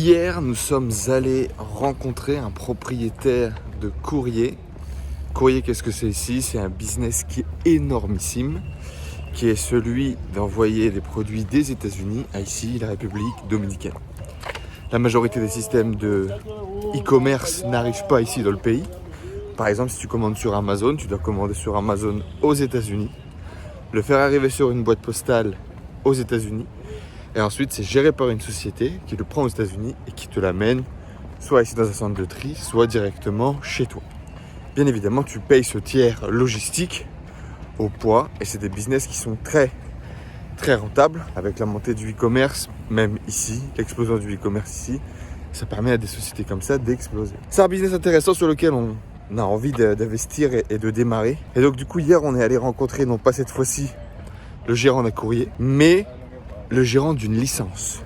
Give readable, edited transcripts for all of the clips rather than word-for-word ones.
Hier, nous sommes allés rencontrer un propriétaire de courrier. Courrier, qu'est-ce que c'est ici? C'est un business qui est énormissime, qui est celui d'envoyer des produits des États-Unis à ici, la République dominicaine. La majorité des systèmes de e-commerce n'arrivent pas ici dans le pays. Par exemple, si tu commandes sur Amazon, tu dois commander sur Amazon aux États-Unis, le faire arriver sur une boîte postale aux États-Unis, et ensuite c'est géré par une société qui le prend aux États-Unis et qui te l'amène soit ici dans un centre de tri, soit directement chez toi. Bien évidemment, tu payes ce tiers logistique au poids et c'est des business qui sont très rentables avec la montée du e-commerce, même ici, l'explosion du e-commerce ici, ça permet à des sociétés comme ça d'exploser. C'est un business intéressant sur lequel on a envie d'investir et de démarrer. Et donc du coup, hier, on est allé rencontrer, non pas cette fois-ci, le gérant d'un courrier, mais le gérant d'une licence.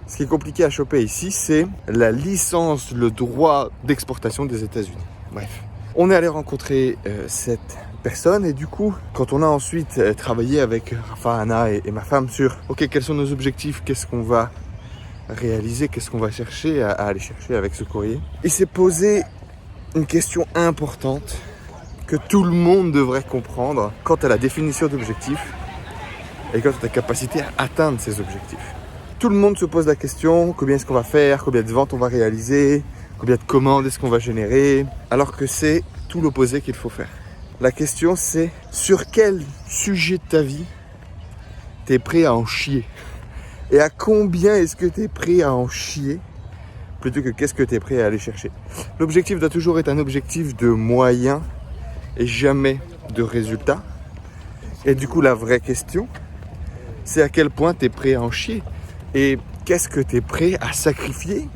Ce qui est compliqué à choper ici, c'est la licence, le droit d'exportation des États-Unis. Bref, on est allé rencontrer cette personne et du coup, quand on a ensuite travaillé avec Rafa, Anna et ma femme sur ok, quels sont nos objectifs, qu'est-ce qu'on va réaliser, qu'est-ce qu'on va chercher à aller chercher avec ce courrier, il s'est posé une question importante que tout le monde devrait comprendre quant à la définition d'objectifs et quant à ta capacité à atteindre ces objectifs. Tout le monde se pose la question, combien est-ce qu'on va faire, combien de ventes on va réaliser, combien de commandes est-ce qu'on va générer, alors que c'est tout l'opposé qu'il faut faire. La question c'est, sur quel sujet de ta vie tu es prêt à en chier? Et à combien est-ce que tu es prêt à en chier plutôt que qu'est-ce que tu es prêt à aller chercher? L'objectif doit toujours être un objectif de moyens et jamais de résultats. Et du coup, la vraie question, c'est à quel point tu es prêt à en chier et qu'est-ce que tu es prêt à sacrifier,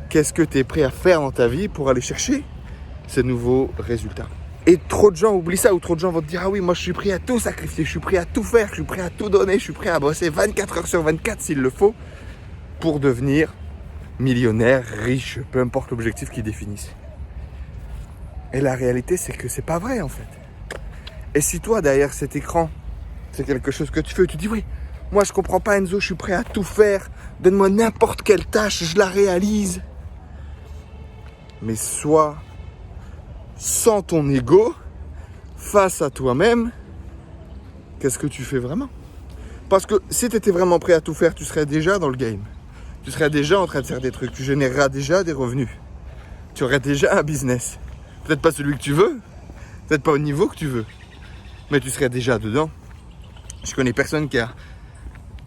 qu'est-ce que tu es prêt à faire dans ta vie pour aller chercher ces nouveaux résultats. Et trop de gens oublient ça, ou trop de gens vont te dire ah oui, moi je suis prêt à tout sacrifier, je suis prêt à tout faire, je suis prêt à tout donner, je suis prêt à bosser 24 heures sur 24 s'il le faut pour devenir millionnaire, riche, peu importe l'objectif qu'ils définissent. Et la réalité, c'est que c'est pas vrai en fait. Et si toi derrière cet écran, c'est quelque chose que tu fais, tu dis oui, moi je comprends pas Enzo, je suis prêt à tout faire, donne-moi n'importe quelle tâche, je la réalise. Mais sois sans ton ego, face à toi-même, qu'est-ce que tu fais vraiment? Parce que si tu étais vraiment prêt à tout faire, tu serais déjà dans le game. Tu serais déjà en train de faire des trucs, tu généreras déjà des revenus. Tu aurais déjà un business. Peut-être pas celui que tu veux, peut-être pas au niveau que tu veux, mais tu serais déjà dedans. Je connais personne qui a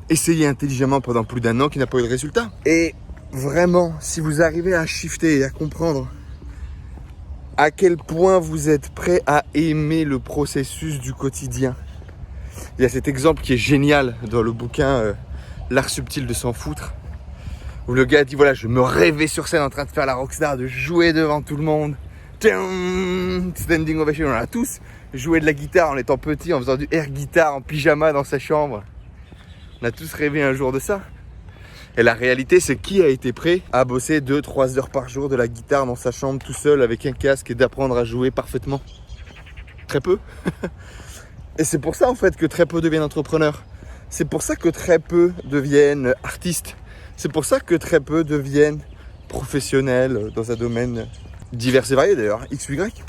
essayé intelligemment pendant plus d'un an qui n'a pas eu de résultat. Et vraiment, si vous arrivez à shifter et à comprendre à quel point vous êtes prêt à aimer le processus du quotidien. Il y a cet exemple qui est génial dans le bouquin L'art subtil de s'en foutre, où le gars dit voilà, je me rêvais sur scène en train de faire la rockstar, de jouer devant tout le monde. Standing ovation, on a tous joué de la guitare en étant petit, en faisant du air guitare en pyjama dans sa chambre. On a tous rêvé un jour de ça. Et la réalité, c'est qui a été prêt à bosser 2-3 heures par jour de la guitare dans sa chambre tout seul avec un casque et d'apprendre à jouer parfaitement? Très peu. Et c'est pour ça en fait que très peu deviennent entrepreneurs. C'est pour ça que très peu deviennent artistes. C'est pour ça que très peu deviennent professionnels dans un domaine divers et varié d'ailleurs, X ou Y.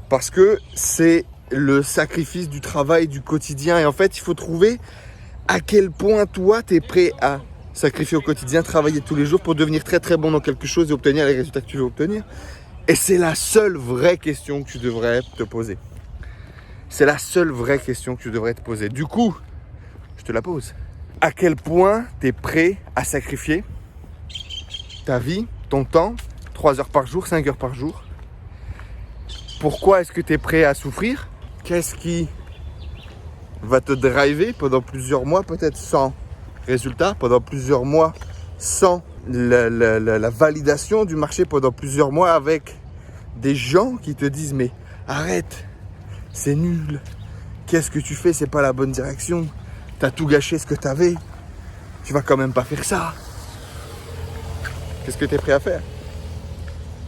Parce que c'est le sacrifice du travail du quotidien. Et en fait, il faut trouver à quel point toi, tu es prêt à sacrifier au quotidien, travailler tous les jours pour devenir très bon dans quelque chose et obtenir les résultats que tu veux obtenir. Et c'est la seule vraie question que tu devrais te poser. C'est la seule vraie question que tu devrais te poser. Du coup, je te la pose. À quel point tu es prêt à sacrifier ta vie, ton temps, 3 heures par jour, 5 heures par jour? Pourquoi est-ce que tu es prêt à souffrir? Qu'est-ce qui va te driver pendant plusieurs mois, peut-être sans résultat, pendant plusieurs mois sans la validation du marché, pendant plusieurs mois avec des gens qui te disent mais arrête, c'est nul, qu'est-ce que tu fais, c'est pas la bonne direction, t'as tout gâché ce que t'avais, tu vas quand même pas faire ça. Qu'est-ce que tu es prêt à faire?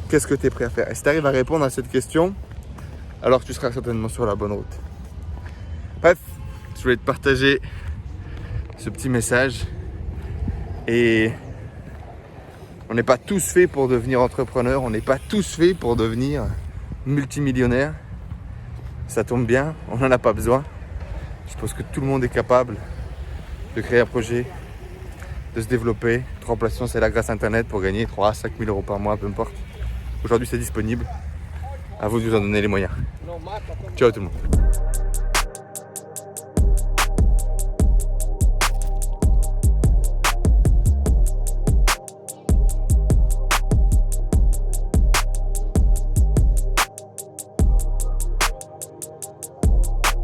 Qu'est-ce que tu es prêt à faire? Et si tu arrives à répondre à cette question, alors tu seras certainement sur la bonne route. Bref, je voulais te partager ce petit message et On n'est pas tous faits pour devenir entrepreneur, on n'est pas tous faits pour devenir multimillionnaire. Ça tombe bien, on n'en a pas besoin. Je pense que tout le monde est capable de créer un projet, de se développer. 3 places, c'est là grâce à Internet pour gagner 3 à 5 000 euros par mois, peu importe. Aujourd'hui, c'est disponible. À vous de vous en donner les moyens. Ciao tout le monde.